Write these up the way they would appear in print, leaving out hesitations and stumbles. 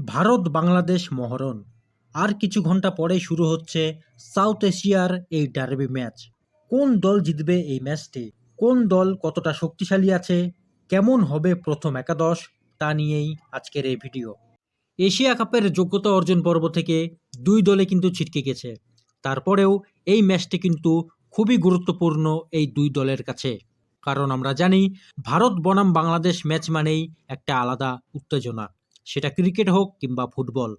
ভারত বাংলাদেশ মহরণ। আর কিছু ঘন্টা পরেই শুরু হচ্ছে সাউথ এশিয়ার এই ডার্বি ম্যাচ। কোন দল জিতবে এই ম্যাচটি? কোন দল কতটা শক্তিশালী আছে? কেমন হবে প্রথম একাদশ? তা নিয়েই আজকের এই ভিডিও। এশিয়া কাপের যোগ্যতা অর্জন পর্ব থেকে দুই দলে কিন্তু ছিটকে গেছে। তারপরেও এই ম্যাচটি কিন্তু খুবই গুরুত্বপূর্ণ এই দুই দলের কাছে। কারণ আমরা জানি ভারত বনাম বাংলাদেশ ম্যাচ মানেই একটা আলাদা উত্তেজনা। সেটা ক্রিকেট হোক কিংবা ফুটবল।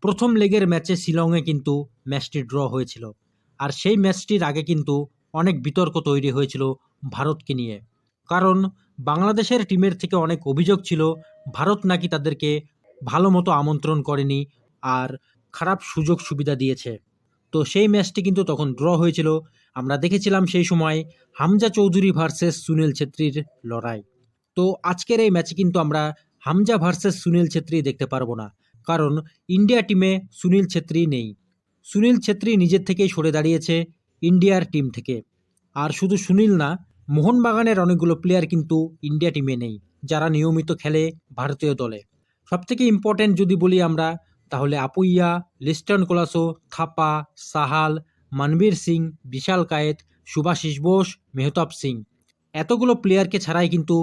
প্রথম লেগের ম্যাচে শিলংয়ে কিন্তু ম্যাচটি ড্র হয়েছিল। আর সেই ম্যাচটির আগে কিন্তু অনেক বিতর্ক তৈরি হয়েছিল ভারতকে নিয়ে। কারণ বাংলাদেশের টিমের থেকে অনেক অভিযোগ ছিল ভারত নাকি তাদেরকে ভালো মতো আমন্ত্রণ করেনি আর খারাপ সুযোগ সুবিধা দিয়েছে। তো সেই ম্যাচটি কিন্তু তখন ড্র হয়েছিল। আমরা দেখেছিলাম সেই সময় হামজা চৌধুরী ভার্সেস সুনীল ছেত্রীর লড়াই। তো আজকের এই ম্যাচে কিন্তু আমরা হামজা ভার্সেস সুনীল ছেত্রী দেখতে পারবো না। কারণ ইন্ডিয়া টিমে সুনীল ছেত্রী নেই। সুনীল ছেত্রী নিজের থেকেই সরে দাঁড়িয়েছে ইন্ডিয়ার টিম থেকে। আর শুধু সুনীল না, মোহনবাগানের অনেকগুলো প্লেয়ার কিন্তু ইন্ডিয়া টিমে নেই, যারা নিয়মিত খেলে ভারতীয় দলে। সবথেকে ইম্পর্ট্যান্ট যদি বলি আমরা, তাহলে আপুইয়া, লিস্টন কোলাসো, থাপা, সাহাল, মনবীর সিং, বিশাল কায়েত, সুভাশিস বোস, মেহতাব সিং, এতগুলো প্লেয়ারকে ছাড়াই কিন্তু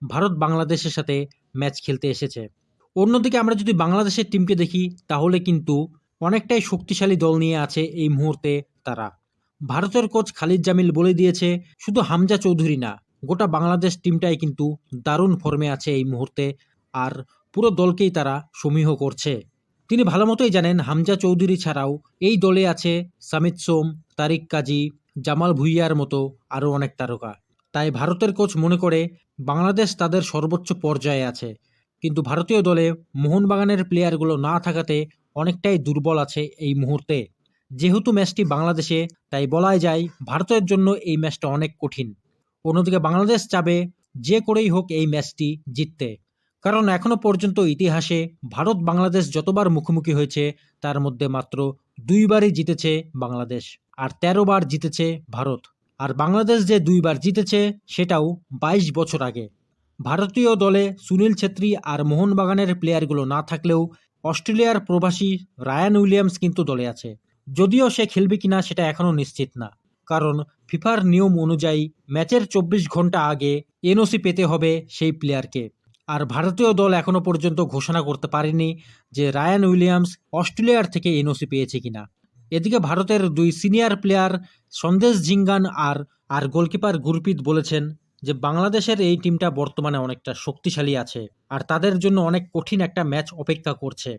ভারত বাংলাদেশের সাথে ম্যাচ খেলতে এসেছে। অন্যদিকে আমরা যদি বাংলাদেশের টিমকে দেখি, তাহলে কিন্তু অনেকটাই শক্তিশালী দল নিয়ে আছে এই মুহূর্তে তারা। ভারতের কোচ খালিদ জামিল বলে দিয়েছে শুধু হামজা চৌধুরী না, গোটা বাংলাদেশ টিমটাই কিন্তু দারুণ ফর্মে আছে এই মুহূর্তে। আর পুরো দলকেই তারা সমীহ করছে। তিনি ভালো মতোই জানেন হামজা চৌধুরী ছাড়াও এই দলে আছে সামিত সোম, তারিক কাজী, জামাল ভুইয়ার মতো আরও অনেক তারকা। তাই ভারতের কোচ মনে করে বাংলাদেশ তাদের সর্বোচ্চ পর্যায়ে আছে। কিন্তু ভারতীয় দলে মোহনবাগানের প্লেয়ারগুলো না থাকাতে অনেকটাই দুর্বল আছে এই মুহূর্তে। যেহেতু ম্যাচটি বাংলাদেশে, তাই বলাই যায় ভারতের জন্য এই ম্যাচটা অনেক কঠিন। অন্যদিকে বাংলাদেশ চাবে যে করেই হোক এই ম্যাচটি জিততে। কারণ এখনো পর্যন্ত ইতিহাসে ভারত বাংলাদেশ যতবার মুখোমুখি হয়েছে, তার মধ্যে মাত্র দুইবারই জিতেছে বাংলাদেশ, আর ১৩ বার জিতেছে ভারত। আর বাংলাদেশ যে দুইবার জিতেছে সেটাও ২২ বছর আগে। ভারতীয় দলে সুনীল ছেত্রী আর মোহনবাগানের প্লেয়ারগুলো না থাকলেও অস্ট্রেলিয়ার প্রবাসী রায়ান উইলিয়ামস কিন্তু দলে আছে। যদিও সে খেলবে কিনা সেটা এখনও নিশ্চিত না। কারণ ফিফার নিয়ম অনুযায়ী ম্যাচের ২৪ ঘন্টা আগে এনওসি পেতে হবে সেই প্লেয়ারকে। আর ভারতীয় দল এখনও পর্যন্ত ঘোষণা করতে পারেনি যে রায়ান উইলিয়ামস অস্ট্রেলিয়ার থেকে এনওসি পেয়েছে কিনা। এদিকে ভারতের দুই সিনিয়র প্লেয়ার সন্দেশ ঝিঙ্গান আর গোলকিপার গুরপ্রীত বলেছেন যে বাংলাদেশের এই টিমটা বর্তমানে অনেকটা শক্তিশালী আছে আর তাদের জন্য অনেক কঠিন একটা ম্যাচ অপেক্ষা করছে।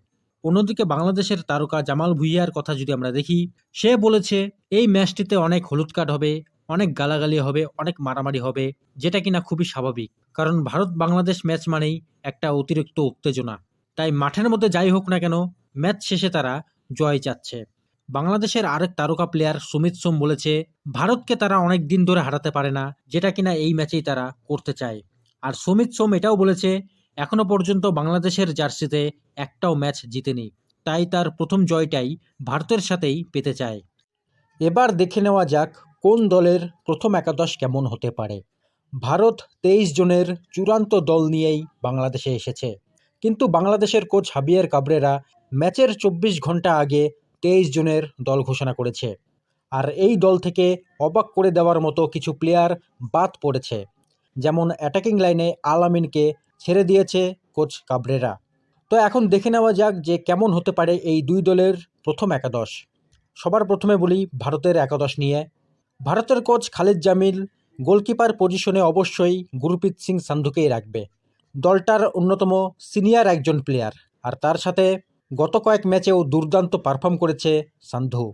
অন্যদিকে বাংলাদেশের তারকা জামাল ভুঁইয়ার কথা যদি আমরা দেখি, সে বলেছে এই ম্যাচটিতে অনেক হলুদ কার্ড হবে, অনেক গালাগালি হবে, অনেক মারামারি হবে, যেটা কিনা খুবই স্বাভাবিক। কারণ ভারত বাংলাদেশ ম্যাচ মানেই একটা অতিরিক্ত উত্তেজনা। তাই মাঠের মধ্যে যাই হোক না কেন, ম্যাচ শেষে তারা জয় চাচ্ছে। বাংলাদেশের আরেক তারকা প্লেয়ার সুমিত সোম বলেছে ভারতকে তারা অনেক দিন ধরে হারাতে পারে না, যেটা কিনা এই ম্যাচেই তারা করতে চায়। আর সুমিত সোম এটাও বলেছে এখনো পর্যন্ত বাংলাদেশের জার্সিতে একটাও ম্যাচ জিতেনি, তাই তার প্রথম জয়টাই ভারতের সাথেই পেতে চায়। এবার দেখে নেওয়া যাক কোন দলের প্রথম একাদশ কেমন হতে পারে। ভারত ২৩ জনের চূড়ান্ত দল নিয়েই বাংলাদেশে এসেছে। কিন্তু বাংলাদেশের কোচ হাবিয়ার কাবরেরা ম্যাচের ২৪ ঘন্টা আগে ২৩ জনের দল ঘোষণা করেছে। আর এই দল থেকে অবাক করে দেওয়ার মতো কিছু প্লেয়ার বাদ পড়েছে। যেমন অ্যাটাকিং লাইনে আল আমিনকে ছেড়ে দিয়েছে কোচ কাবরেরা। তো এখন দেখে নেওয়া যাক যে কেমন হতে পারে এই দুই দলের প্রথম একাদশ। সবার প্রথমে বলি ভারতের একাদশ নিয়ে। ভারতের কোচ খালিদ জামিল গোলকিপার পজিশনে অবশ্যই গুরপ্রীত সিং সান্ধুকেই রাখবে। দলটার অন্যতম সিনিয়র একজন প্লেয়ার, আর তার সাথে গত কয়েক ম্যাচেও দুর্দান্ত পারফর্ম করেছে সান্ধু।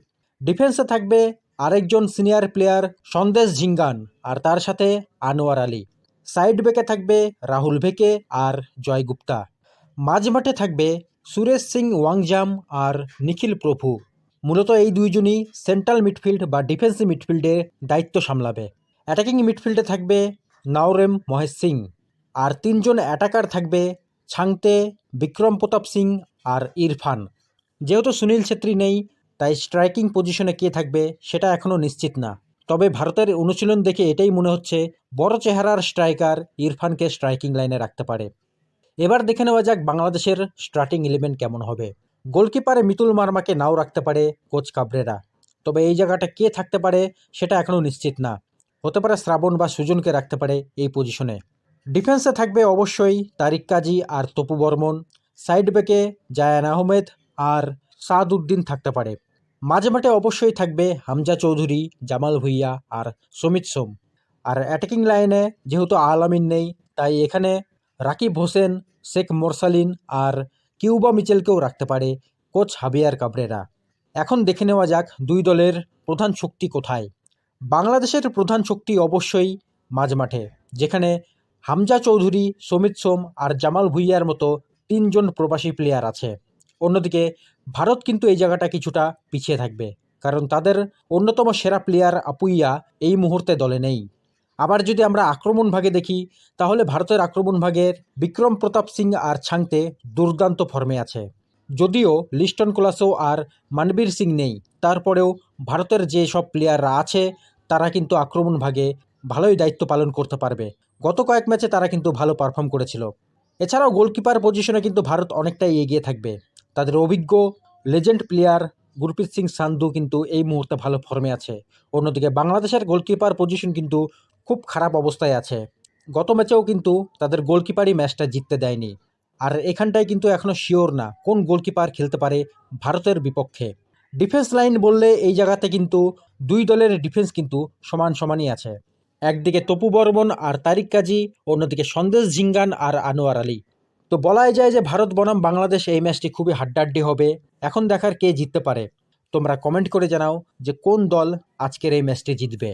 ডিফেন্সে থাকবে আরেকজন সিনিয়র প্লেয়ার সন্দেশ ঝিঙ্গান, আর তার সাথে আনোয়ার আলী। সাইড ব্যাকে থাকবে রাহুল ভেকে আর জয় গুপ্তা। মাঝমাঠে থাকবে সুরেশ সিং ওয়াংজাম আর নিখিল প্রভু। মূলত এই দুইজনই সেন্ট্রাল মিডফিল্ড বা ডিফেন্সিভ মিডফিল্ডে দায়িত্ব সামলাবে। অ্যাটাকিং মিডফিল্ডে থাকবে নাওরেম মহেশ সিং। আর তিনজন অ্যাটাকার থাকবে ছাংতে, বিক্রম প্রতাপ সিং আর ইরফান। যেহেতু সুনীল ছেত্রী নেই, তাই স্ট্রাইকিং পজিশনে কে থাকবে সেটা এখনও নিশ্চিত না। তবে ভারতের অনুশীলন দেখে এটাই মনে হচ্ছে বড় চেহারার স্ট্রাইকার ইরফানকে স্ট্রাইকিং লাইনে রাখতে পারে। এবার দেখে নেওয়া যাক বাংলাদেশের স্টার্টিং 11 কেমন হবে। গোলকিপারে মিতুল মার্মাকে নাও রাখতে পারে কোচ কাবরেরা, তবে এই জায়গাটা কে থাকতে পারে সেটা এখনও নিশ্চিত না। হতে পারে শ্রাবণ বা সুজনকে রাখতে পারে এই পজিশনে। ডিফেন্সে থাকবে অবশ্যই তারিক কাজী আর তপু বর্মন। সাইড ব্যাকে জায়ান আহমেদ আর সাদ উদ্দিন থাকতে পারে। মাঝে মাঠে অবশ্যই থাকবে হামজা চৌধুরী, জামাল ভুইয়া আর সমিত সোম। আর অ্যাটাকিং লাইনে যেহেতু আলামিন নেই, তাই এখানে রাকিব হোসেন, শেখ মোরসালিন আর কিউবা মিচেলকেও রাখতে পারে কোচ হাবিয়ার কাবরেরা। এখন দেখে নেওয়া যাক দুই দলের প্রধান শক্তি কোথায়। বাংলাদেশের প্রধান শক্তি অবশ্যই মাঝমাঠে, যেখানে হামজা চৌধুরী, সমিত সোম আর জামাল ভুইয়ার মতো 3জন প্রবাসী প্লেয়ার আছে। অন্যদিকে ভারত কিন্তু এই জায়গাটা কিছুটা পিছিয়ে থাকবে, কারণ তাদের অন্যতম সেরা প্লেয়ার আপুইয়া এই মুহূর্তে দলে নেই। আবার যদি আমরা আক্রমণ ভাগে দেখি, তাহলে ভারতের আক্রমণ ভাগের বিক্রম প্রতাপ সিং আর ছাংতে দুর্দান্ত ফর্মে আছে। যদিও লিস্টন কোলাসো আর মানবীর সিং নেই, তারপরেও ভারতের যে সব প্লেয়াররা আছে তারা কিন্তু আক্রমণ ভাগে ভালোই দায়িত্ব পালন করতে পারবে। গত কয়েক ম্যাচে তারা কিন্তু ভালো পারফর্ম করেছিল। এছাড়াও গোলকিপার পজিশনে কিন্তু ভারত অনেকটাই এগিয়ে থাকবে। তাদের অভিজ্ঞ লেজেন্ড প্লেয়ার গুরপ্রীত সিং সান্ধু কিন্তু এই মুহূর্তে ভালো ফর্মে আছে। অন্যদিকে বাংলাদেশের গোলকিপার পজিশন কিন্তু খুব খারাপ অবস্থায় আছে। গত ম্যাচেও কিন্তু তাদের গোলকিপারই ম্যাচটা জিততে দেয়নি। আর এখানটায় কিন্তু এখনও শিওর না কোন গোলকিপার খেলতে পারে ভারতের বিপক্ষে। ডিফেন্স লাইন বললে এই জায়গাতে কিন্তু দুই দলের ডিফেন্স কিন্তু সমান সমানই আছে। একদিকে তপু বর্মন আর তারিক কাজী, অন্যদিকে সন্দেশ ঝিঙ্গান আর আনোয়ার আলী। তো বলাই যায় যে ভারত বনাম বাংলাদেশ এই ম্যাচটি খুবই হাড্ডাহাড্ডি হবে। এখন দেখার কে জিততে পারে। তোমরা কমেন্ট করে জানাও যে কোন দল আজকের এই ম্যাচটি জিতবে।